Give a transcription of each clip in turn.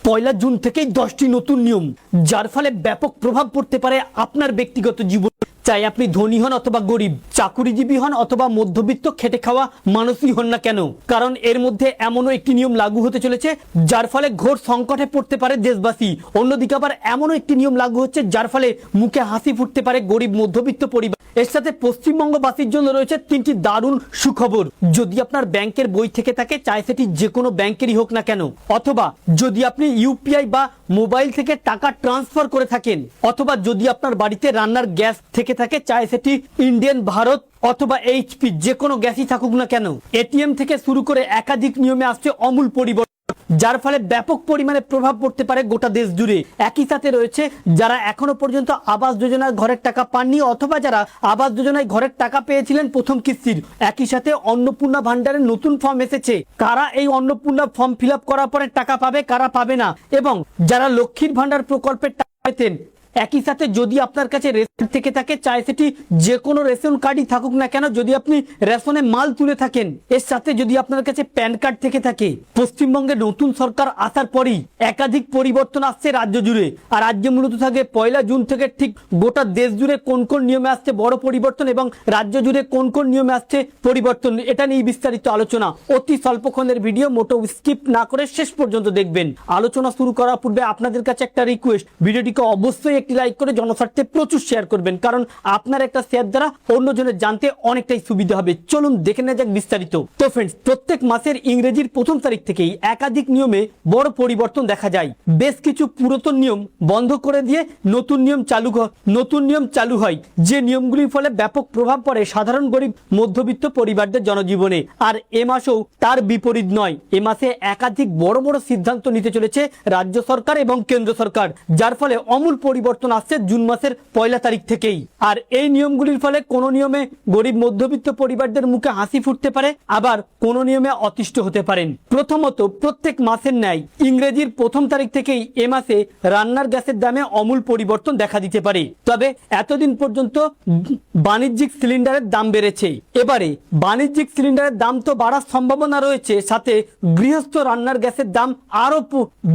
পয়লা June থেকেই 10টি নতুন নিয়ম, যার ফলে ব্যাপক প্রভাব পড়তে পারে আপনার ব্যক্তিগত জীবন। চাই আপনি ধনী হন অথবা গরিব, চাকুরিজীবী হন অথবা মধ্যবিত্ত খেটে খাওয়া মানুষই হন না কেন, কারণ এর মধ্যে এমনও একটি নিয়ম লাগু হতে চলেছে যার ফলে ঘোর সংকটে পড়তে পারে দেশবাসী। অন্যদিকে আবার এমনও একটি নিয়ম লাগু হচ্ছে যার ফলে মুখে হাসি ফুটতে পারে গরিব মধ্যবিত্ত পরিবার। এর সাথে পশ্চিমবঙ্গবাসীর জন্য রয়েছে 3টি দারুণ সুখবর। যদি আপনার ব্যাংকের বই থেকে থাকে, চাই সেটি যে কোনো ব্যাংকেরই হোক না কেন, অথবা যদি আপনি ইউপিআই বা মোবাইল থেকে টাকা ট্রান্সফার করে থাকেন, অথবা যদি আপনার বাড়িতে রান্নার গ্যাস থেকে থাকে, চাই সেটি ইন্ডিয়ান, ভারত অথবা এইচপি যে কোনো গ্যাসই থাকুক না কেন, এটিএম থেকে শুরু করে একাধিক নিয়মে আসছে আমূল পরিবর্তন, যার ফলে ব্যাপক পরিমাণে প্রভাব পড়তে পারে গোটা দেশ জুড়ে। একই সাথে রয়েছে যারা এখনো পর্যন্ত আবাস যোজনার ঘরের টাকা পাননি, অথবা যারা আবাস যোজনায় ঘরের টাকা পেয়েছিলেন প্রথম কিস্তির। একই সাথে অন্নপূর্ণা ভান্ডারের নতুন ফর্ম এসেছে, কারা এই অন্নপূর্ণা ফর্ম ফিল আপ করার পরে টাকা পাবে, কারা পাবে না, এবং যারা লক্ষ্মীর ভান্ডার প্রকল্পের টাকা পেতেন। একই সাথে যদি আপনার কাছে রেশন থেকে থাকে, চাই সেটি যে কোনো রেশন কার্ডই থাকুক না কেন, যদি আপনি রেশনে মাল তুলে থাকেন, এর সাথে যদি আপনার কাছে প্যান কার্ড থেকে থাকে, পশ্চিমবঙ্গে নতুন সরকার আসার পরই একাধিক পরিবর্তন আসছে রাজ্য জুড়ে। আর রাজ্যে মূলত থাকে পয়লা জুন থেকে ঠিক গোটা দেশ জুড়ে কোন কোন নিয়মে আসছে বড় পরিবর্তন, এবং রাজ্য জুড়ে কোন কোন নিয়মে আসছে পরিবর্তন, এটা নিয়ে বিস্তারিত আলোচনা। অতি স্বল্পক্ষণের ভিডিও, মোটেও স্কিপ না করে শেষ পর্যন্ত দেখবেন। আলোচনা শুরু করার পূর্বে আপনাদের কাছে একটা রিকোয়েস্ট, ভিডিওটিকে অবশ্যই একটি লাইক করে জনস্বার্থে প্রচুর শেয়ার করবেন, কারণ আপনার একটা শেয়ার দ্বারা অন্যজনের জানতে অনেকটাই সুবিধা হবে। চলুন দেখে নেওয়া যাক বিস্তারিত। তো ফ্রেন্ডস, প্রত্যেক মাসের ইংরেজির প্রথম তারিখ থেকেই একাধিক নিয়মে বড় পরিবর্তন দেখা যায়। বেশ কিছু পুরাতন নিয়ম বন্ধ করে দিয়ে নতুন নিয়ম চালু হয়, যে নিয়মগুলির ফলে ব্যাপক প্রভাব পড়ে সাধারণ গরিব মধ্যবিত্ত পরিবারদের জনজীবনে। আর এ মাসেও তার বিপরীত নয়, এ মাসে একাধিক বড় বড় সিদ্ধান্ত নিতে চলেছে রাজ্য সরকার এবং কেন্দ্র সরকার, যার ফলে আমূল পরিবর্তন আসছে জুন মাসের পয়লা তারিখ থেকেই। আর এই নিয়মগুলির ফলে কোন নিয়মে গরিব মধ্যবিত্ত পরিবারদের মুখে হাসি ফুটতে পারে, আবার কোন নিয়মে অতিষ্ঠ হতে পারেন। প্রথমত, প্রত্যেক মাসের ন্যায় ইংরেজির প্রথম তারিখ থেকেই এ মাসে রান্নার গ্যাসের দামে আমূল পরিবর্তন দেখা দিতে পারে। তবে এতদিন পর্যন্ত বাণিজ্যিক সিলিন্ডারের দাম বেড়েছে, এবারে বাণিজ্যিক সিলিন্ডারের দাম তো বাড়ার সম্ভাবনা রয়েছে, সাথে গৃহস্থ রান্নার গ্যাসের দাম আরো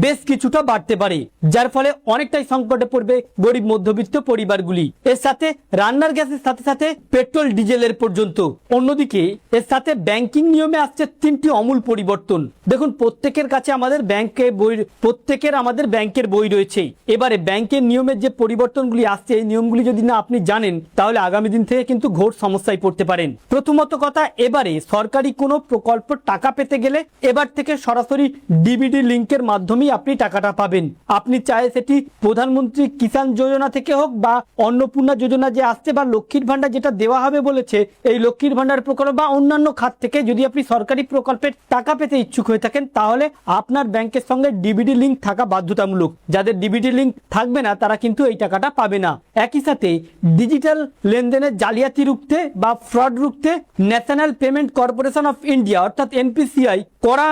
বেশ কিছুটা বাড়তে পারে, যার ফলে অনেকটাই সংকটে পড়বে গরিব মধ্যবিত্ত পরিবারগুলি। এর সাথে রান্নার গ্যাসের সাথে সাথে পেট্রোল ডিজেলের পর্যন্ত। অন্যদিকে এর সাথে ব্যাংকিং নিয়মে আসছে 3টি আমূল পরিবর্তন। দেখুন, প্রত্যেকের আমাদের ব্যাংকের বই রয়েছে। এবারে ব্যাংকের নিয়মের যে পরিবর্তনগুলি আসছে, এই নিয়মগুলি যদি না আপনি জানেন, তাহলে আগামী দিন থেকে কিন্তু ঘোর সমস্যায় পড়তে পারেন। প্রথমত কথা, এবারে সরকারি কোনো প্রকল্প টাকা পেতে গেলে এবার থেকে সরাসরি ডিবিটি লিঙ্কের মাধ্যমেই আপনি টাকাটা পাবেন। আপনি চাই সেটি প্রধানমন্ত্রী কিষাণ যোজনা থেকে হোক, বা অন্নপূর্ণা যোজনা যে আসছে, বা লক্ষ্মীর ভান্ডার যেটা দেওয়া হবে বলেছে, এই লক্ষ্মীর ভান্ডার প্রকল্প বা অন্যান্য খাত থেকে যদি আপনি সরকারি প্রকল্পের টাকা পেতে ইচ্ছুক হয়ে থাকেন, তাহলে আপনার ব্যাংকের সঙ্গে ডিবিটি লিঙ্ক থাকা বাধ্যতামূলক। যাদের ডিবিটি লিঙ্ক থাকবে না, তারা কিন্তু এই টাকাটা পাবে না। একই সাথে ডিজিটাল লেনদেনের জালিয়াতি রুখতে বা ফ্রড রুখতে national payment corporation of India অর্থাৎ এনপিসিআই কড়া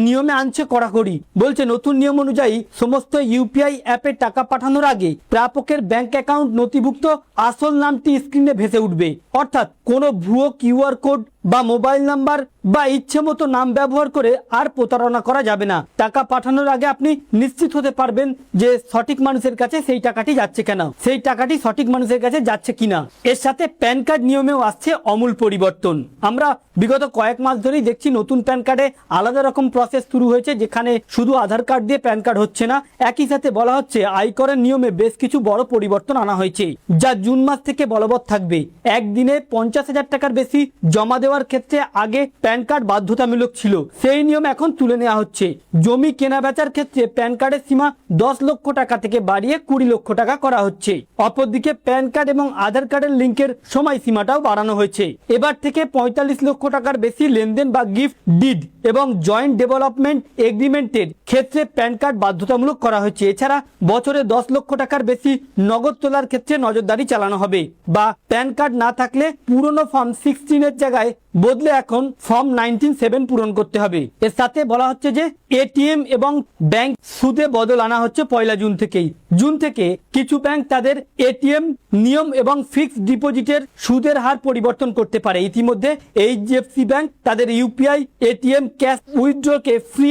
নিয়মে আনছে কড়াকড়ি। বলছে নতুন নিয়ম অনুযায়ী সমস্ত ইউপিআই অ্যাপে টাকা পাঠানোর আগে প্রাপকের ব্যাংক অ্যাকাউন্ট নথিভুক্ত আসল নামটি স্ক্রিনে ভেসে উঠবে, অর্থাৎ কোনো ভুয়ো কিউআর কোড বা মোবাইল নাম্বার বা ইচ্ছে মতো নাম ব্যবহার করে আর প্রতারণা করা যাবে না। টাকা পাঠানোর আগে আপনি নিশ্চিত হতে পারবেন যে সঠিক মানুষের কাছে সেই টাকাটি যাচ্ছে কিনা, সেই টাকাটি সঠিক মানুষের কাছে যাচ্ছে কিনা। এর সাথে প্যান কার্ড নিয়মেও আসছে আমূল পরিবর্তন। আমরা বিগত কয়েক মাস ধরেই দেখছি নতুন প্যান কার্ডে আলাদা রকম প্রসেস শুরু হয়েছে, যেখানে শুধু আধার কার্ড দিয়ে প্যান কার্ড হচ্ছে না। একই সাথে বলা হচ্ছে আয়করের নিয়মে বেশ কিছু বড় পরিবর্তন আনা হয়েছে, যা জুন মাস থেকে বলবৎ থাকবে। একদিনে 50,000 টাকার বেশি জমা দেওয়ার ক্ষেত্রে আগে প্যান কার্ড বাধ্যতামূলক ছিল, সেই নিয়ম এখন তুলে নেওয়া হচ্ছে। জমি কেনা বেচার ক্ষেত্রে প্যান কার্ডের সীমা 10 লক্ষ টাকা থেকে বাড়িয়ে 20 লক্ষ টাকা করা হচ্ছে। অপরদিকে প্যান কার্ড এবং আধার কার্ডের লিঙ্কের সময়সীমাটাও বাড়ানো হয়েছে। এবার থেকে 45 লক্ষ টাকার বেশি লেনদেন বা গিফট ডিড এবং জয়েন্ট ডেভেলপমেন্ট এগ্রিমেন্টের ক্ষেত্রে প্যান কার্ড বাধ্যতামূলক করা হয়েছে। এছাড়া বছরে 10 লক্ষ টাকার বেশি নগদ তোলার ক্ষেত্রে নজরদারি চালানো হবে, বা প্যান কার্ড না থাকলে পুরনো ফর্ম 16 এর জায়গায় বদলে এখন ফর্ম 19(7) পূরণ করতে হবে। এর সাথে বলা হচ্ছে যে এটিএম এবং ব্যাংক সুদে বদল আনা হচ্ছে 1 জুন থেকেই। জুন থেকে কিছু ব্যাংক তাদের এটিএম নিয়ম এবং ফিক্সড ডিপোজিটের সুদের হার পরিবর্তন করতে পারে। ইতিমধ্যে এইচডিএফসি ব্যাংক তাদের ইউপিআই এটিএম ক্যাশ উইথড্রকে ফ্রি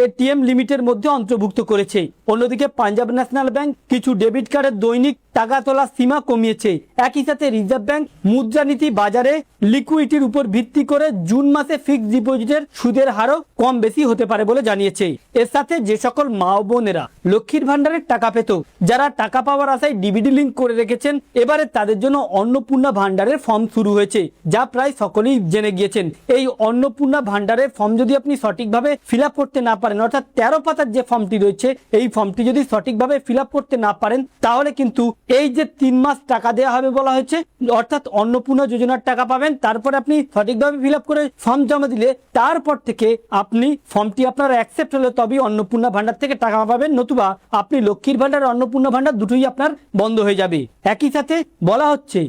এটিএম লিমিটের মধ্যে অন্তর্ভুক্ত করেছে। অন্যদিকে পাঞ্জাব ন্যাশনাল ব্যাংক কিছু ডেবিট কার্ডের দৈনিক টাকা তোলার সীমা কমিয়েছে। একই সাথে রিজার্ভ ব্যাংক মুদ্রানীতি বাজারে লিকুইডিটির উপর ভিত্তি করে জুন মাসে ফিক্সড ডিপোজিটের সুদের হারও কম বেশি হতে পারে বলে জানিয়েছে। এর সাথে যে সকল মা ও বোনেরা লক্ষ্মীর ভান্ডারের টাকা পেত, যারা টাকা পাওয়ার আশায় ডিবিডি লিঙ্ক করে রেখেছেন, এবারে তাদের জন্য অন্নপূর্ণা ভান্ডারের ফর্ম শুরু হয়েছে, যা প্রায় সকলেই জেনে গিয়েছেন। এই অন্নপূর্ণা ভান্ডারের ফর্ম যদি আপনি সঠিকভাবে ফিল আপ করতে না পারেন, অর্থাৎ 13 পাতার যে ফর্মটি রয়েছে এই ফর্মটি যদি সঠিকভাবে ফিল আপ করতে না পারেন, তাহলে কিন্তু এই যে 3 মাস টাকা দেওয়া হবে বলা হয়েছে, অর্থাৎ অন্নপূর্ণা যোজনার টাকা পাবেন, তারপরে আপনি সঠিকভাবে ফিল আপ করে ফর্ম জমা দিলে তারপর থেকে আপনি ফর্মটি আপনার অ্যাকসেপ্ট হলে তবেই অন্নপূর্ণা ভান্ডার থেকে টাকা পাবেন, নতুবা আপনি লক্ষ্মীর ভান্ডার অন্নপূর্ণা ভান্ডার দুটোই আপনার বন্ধ হয়ে যাবে। একই সাথে বলা হচ্ছে,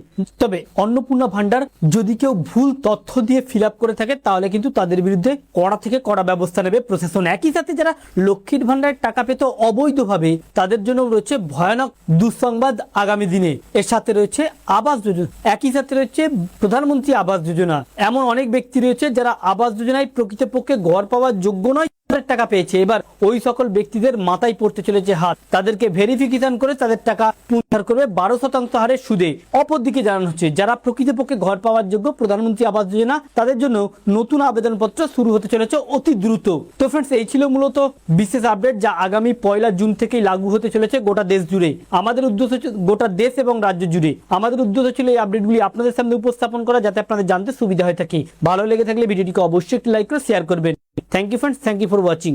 তবে অন্নপূর্ণা ভান্ডার যদি কেউ ভুল তথ্য দিয়ে ফিল আপ করে থাকে তাহলে কিন্তু তাদের বিরুদ্ধে কড়া থেকে কড়া ব্যবস্থা নেবে প্রশাসন। একই সাথে যারা লক্ষ্মীর ভান্ডারের টাকা পেত অবৈধভাবে, তাদের জন্য রয়েছে ভয়ানক দুঃসংবাদ আগামী দিনে। এর সাথে রয়েছে আবাস যোজনা, একই সাথে রয়েছে প্রধানমন্ত্রী আবাস যোজনা। এমন অনেক ব্যক্তি রয়েছে যারা আবাস যোজনায় প্রকৃতপক্ষে ঘর পাওয়ার যোগ্য নয়, টাকা পেয়েছে। এবার ওই সকল ব্যক্তিদের মাথায় পড়তে চলেছে হাত, তাদেরকে ভেরিফিকেশন করে তাদের টাকা পুনরুদ্ধার করবে 12% হারে সুদে। অপরদিকে জানানো হচ্ছে যারা প্রকৃতপক্ষে ঘর পাওয়ার যোগ্য প্রধানমন্ত্রী আবাস যোজনা, তাদের জন্য নতুন আবেদনপত্র শুরু হতে চলেছে অতি দ্রুত। তো ফ্রেন্ডস, এই ছিল মূলত বিশেষ আপডেট যা আগামী 1 জুন থেকেই লাগু হতে চলেছে গোটা দেশ জুড়ে। আমাদের উদ্দেশ্য গোটা দেশ এবং রাজ্য জুড়ে আমাদের উদ্দেশ্য ছিল এই আপডেটগুলি আপনাদের সামনে উপস্থাপন করা, যাতে আপনাদের জানতে সুবিধা হয়ে থাকে। ভালো লেগে থাকলে ভিডিওটিকে অবশ্যই একটি লাইক করে শেয়ার করবেন। Thank you friends, thank you for watching.